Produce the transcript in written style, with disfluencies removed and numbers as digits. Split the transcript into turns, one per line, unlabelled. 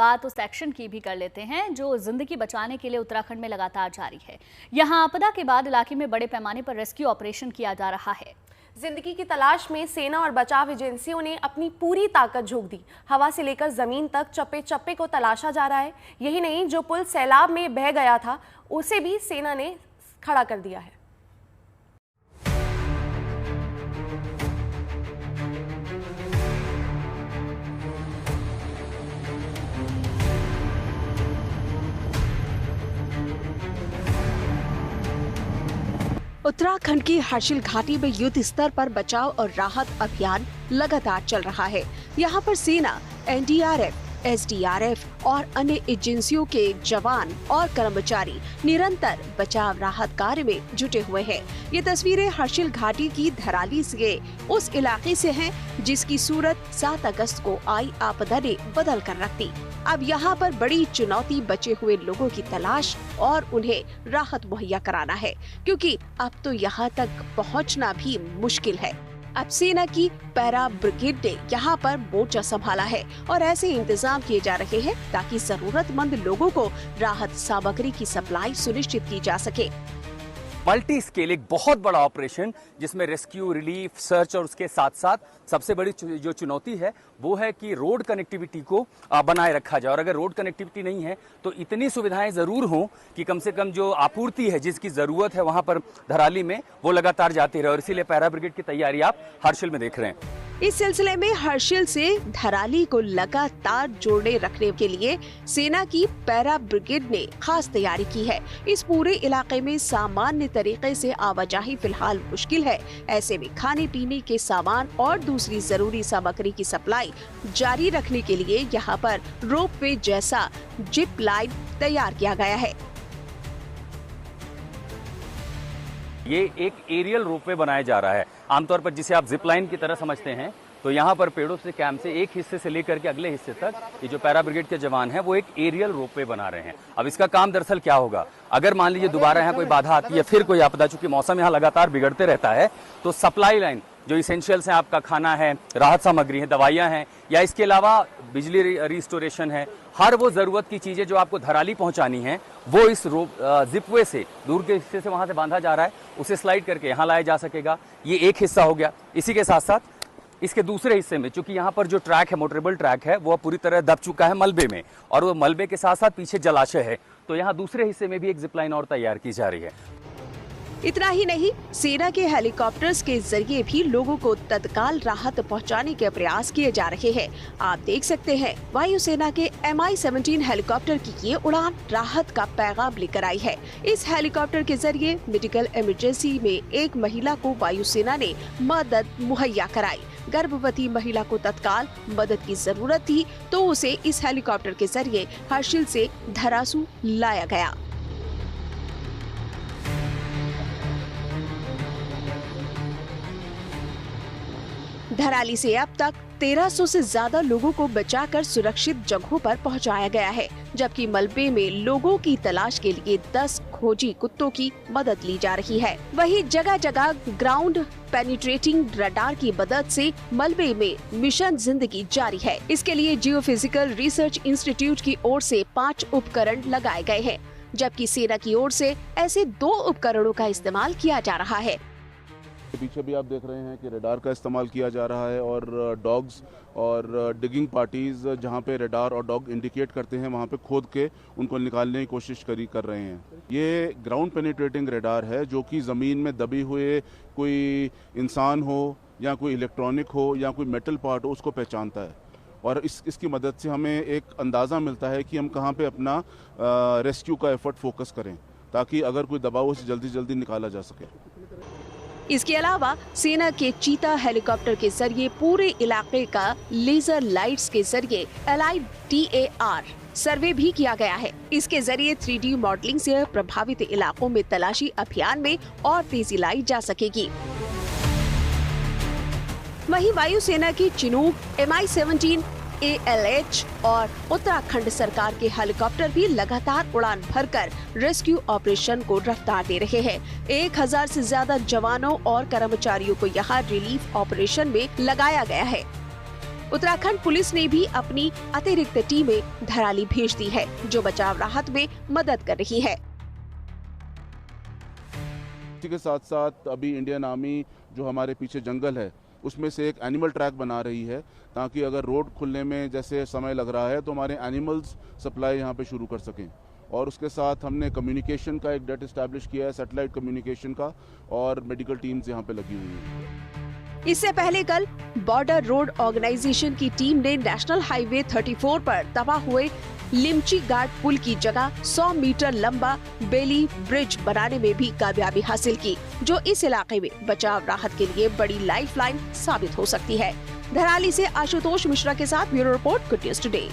बात उस एक्शन की भी कर लेते हैं जो जिंदगी बचाने के लिए उत्तराखंड में लगातार जारी है। यहां आपदा के बाद इलाके में बड़े पैमाने पर रेस्क्यू ऑपरेशन किया जा रहा है।
जिंदगी की तलाश में सेना और बचाव एजेंसियों ने अपनी पूरी ताकत झोंक दी। हवा से लेकर जमीन तक चप्पे चप्पे को तलाशा जा रहा है। यही नहीं, जो पुल सैलाब में बह गया था उसे भी सेना ने खड़ा कर दिया है।
उत्तराखंड की हर्षिल घाटी में युद्ध स्तर पर बचाव और राहत अभियान लगातार चल रहा है। यहाँ पर सेना, एनडीआरएफ, एसडीआरएफ और अन्य एजेंसियों के जवान और कर्मचारी निरंतर बचाव राहत कार्य में जुटे हुए हैं। ये तस्वीरें हर्षिल घाटी की धराली से उस इलाके से हैं जिसकी सूरत 7 अगस्त को आई आपदा ने बदल कर रख दी। अब यहाँ पर बड़ी चुनौती बचे हुए लोगों की तलाश और उन्हें राहत मुहैया कराना है, क्योंकि अब तो यहाँ तक पहुँचना भी मुश्किल है। अब सेना की पैरा ब्रिगेड ने यहाँ पर मोर्चा संभाला है और ऐसे इंतजाम किए जा रहे हैं ताकि जरूरतमंद लोगों को राहत सामग्री की सप्लाई सुनिश्चित की जा सके।
मल्टी स्केल एक बहुत बड़ा ऑपरेशन जिसमें रेस्क्यू, रिलीफ, सर्च और उसके साथ साथ सबसे बड़ी जो चुनौती है वो है कि रोड कनेक्टिविटी को बनाए रखा जाए। और अगर रोड कनेक्टिविटी नहीं है तो इतनी सुविधाएं जरूर हों कि कम से कम जो आपूर्ति है, जिसकी जरूरत है वहां पर धराली में, वो लगातार जाती रहे। और इसीलिए पैरा ब्रिगेड की तैयारी आप हर्षिल में देख रहे हैं।
इस सिलसिले में हर्षिल से धराली को लगातार जोड़े रखने के लिए सेना की पैरा ब्रिगेड ने खास तैयारी की है। इस पूरे इलाके में सामान्य तरीके से आवाजाही फिलहाल मुश्किल है। ऐसे में खाने पीने के सामान और दूसरी जरूरी सामग्री की सप्लाई जारी रखने के लिए यहाँ पर रोपवे जैसा जिप लाइन तैयार किया गया है।
ये एक एरियल रोपवे बनाया जा रहा है, आमतौर पर जिसे आप जिप लाइन की तरह समझते हैं। तो यहाँ पर पेड़ों से कैंप से एक हिस्से से लेकर के अगले हिस्से तक ये जो पैरा ब्रिगेड के जवान हैं वो एक एरियल रोपवे बना रहे हैं। अब इसका काम दरअसल क्या होगा, अगर मान लीजिए दोबारा यहाँ कोई बाधा आती है, फिर कोई आपदा, चूंकि मौसम यहाँ लगातार बिगड़ते रहता है, तो सप्लाई लाइन जो इसेंशियल्स हैं, आपका खाना है, राहत सामग्री है, दवाइयाँ हैं, या इसके अलावा बिजली रिस्टोरेशन है, हर वो जरूरत की चीजें जो आपको धराली पहुंचानी है वो इस जिपवे से, दूर के हिस्से से वहां से बांधा जा रहा है, उसे स्लाइड करके यहाँ लाया जा सकेगा। ये एक हिस्सा हो गया। इसी के साथ साथ इसके दूसरे हिस्से में, चूंकि यहाँ पर जो ट्रैक है, मोटरेबल ट्रैक है, वो पूरी तरह दब चुका है मलबे में, और वो मलबे के साथ साथ पीछे जलाशय है, तो यहाँ दूसरे हिस्से में भी एक जिप लाइन और तैयार की जा रही है।
इतना ही नहीं, सेना के हेलीकॉप्टर्स के जरिए भी लोगों को तत्काल राहत पहुंचाने के प्रयास किए जा रहे हैं। आप देख सकते हैं, वायुसेना के MI-17 हेलीकॉप्टर की ये उड़ान राहत का पैगाम लेकर आई है। इस हेलीकॉप्टर के जरिए मेडिकल इमरजेंसी में एक महिला को वायुसेना ने मदद मुहैया कराई। गर्भवती महिला को तत्काल मदद की जरूरत थी, तो उसे इस हेलीकॉप्टर के जरिए हर्षिल से धरासू लाया गया। धराली से अब तक 1300 से ज्यादा लोगों को बचाकर सुरक्षित जगहों पर पहुंचाया गया है, जबकि मलबे में लोगों की तलाश के लिए 10 खोजी कुत्तों की मदद ली जा रही है। वहीं जगह जगह ग्राउंड पेनिट्रेटिंग रडार की मदद से मलबे में मिशन जिंदगी जारी है। इसके लिए जियोफिजिकल रिसर्च इंस्टीट्यूट की ओर से 5 उपकरण लगाए गए हैं, जबकि सेना की ओर से ऐसे 2 उपकरणों का इस्तेमाल किया जा रहा है।
पीछे भी आप देख रहे हैं कि रडार का इस्तेमाल किया जा रहा है, और डॉग्स और डिगिंग पार्टीज जहां पे रडार और डॉग इंडिकेट करते हैं वहां पे खोद के उनको निकालने की कोशिश कर रहे हैं। ये ग्राउंड पेनिट्रेटिंग रडार है जो कि ज़मीन में दबे हुए कोई इंसान हो या कोई इलेक्ट्रॉनिक हो या कोई मेटल पार्ट हो, उसको पहचानता है, और इसकी मदद से हमें एक अंदाज़ा मिलता है कि हम कहाँ पे अपना रेस्क्यू का एफर्ट फोकस करें, ताकि अगर कोई दबाव उसे जल्दी जल्दी निकाला जा सके।
इसके अलावा सेना के चीता हेलीकॉप्टर के जरिए पूरे इलाके का लेजर लाइट्स के जरिए LIDAR सर्वे भी किया गया है। इसके जरिए 3D मॉडलिंग से प्रभावित इलाकों में तलाशी अभियान में और तेजी लाई जा सकेगी। वहीं वायुसेना की चिनूक, MI-17 ALH और उत्तराखंड सरकार के हेलीकॉप्टर भी लगातार उड़ान भरकर रेस्क्यू ऑपरेशन को रफ्तार दे रहे हैं। 1000 से ज्यादा जवानों और कर्मचारियों को यहां रिलीफ ऑपरेशन में लगाया गया है। उत्तराखंड पुलिस ने भी अपनी अतिरिक्त टीमें धराली भेज दी है, जो बचाव राहत में मदद कर रही है।
इसी के साथ साथ अभी इंडियन आर्मी जो हमारे पीछे जंगल है उसमें से एक एनिमल ट्रैक बना रही है, ताकि अगर रोड खुलने में जैसे समय लग रहा है तो हमारे एनिमल्स सप्लाई यहाँ पे शुरू कर सकें। और उसके साथ हमने कम्युनिकेशन का एक डेट इस्टेब्लिश किया है, सैटेलाइट कम्युनिकेशन का, और मेडिकल टीम्स यहाँ पे लगी हुई हैं।
इससे पहले कल बॉर्डर रोड ऑर्गेनाइजेशन की टीम ने नेशनल हाईवे 34 पर तबाह हुए लिमची घाट पुल की जगह 100 मीटर लंबा बेली ब्रिज बनाने में भी कामयाबी हासिल की, जो इस इलाके में बचाव राहत के लिए बड़ी लाइफलाइन साबित हो सकती है। धराली से आशुतोष मिश्रा के साथ bureau report, good news today.